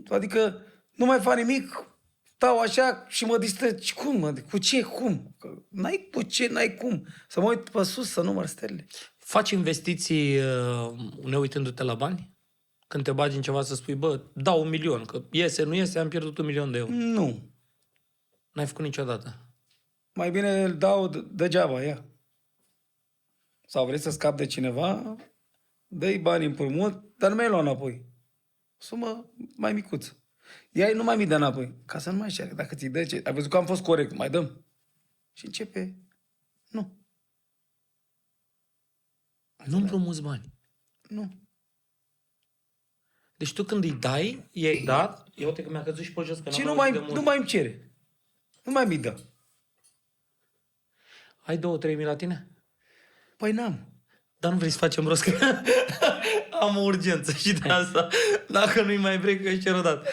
Adică nu mai fac nimic, stau așa și mă distrez. Cum, mă? Cu ce? Cum? N-ai cu ce, n-ai cum. Să mă uit pe sus, să număr stele. Faci investiții neuitându-te la bani? Când te bagi în ceva să spui, bă, dau 1.000.000, că iese, nu iese, am pierdut 1.000.000 de euro. Nu. N-ai făcut niciodată. Mai bine îl dau degeaba, ia. Sau vrei să scapi de cineva, dă-i bani împrumut, dar nu mai lua înapoi. Sumă mai micuță. Ia-i nu mai mi dă înapoi, ca să nu mai șerg. Dacă ți-i dă ce... Ai văzut că am fost corect, mai dăm. Și începe... Nu. Nu împrumuți bani. Nu. Deci tu când îi dai, i-ai dat, ia uite că mi-a căzut și pe jos, că Și n-am nu auzit de mult. mai îmi cere. Nu mai mi dă. Ai 2-3 mii la tine? Păi n-am. Dar nu vrei să facem rost, că am o urgență și de asta, dacă nu-i mai vrei, că ești erodat.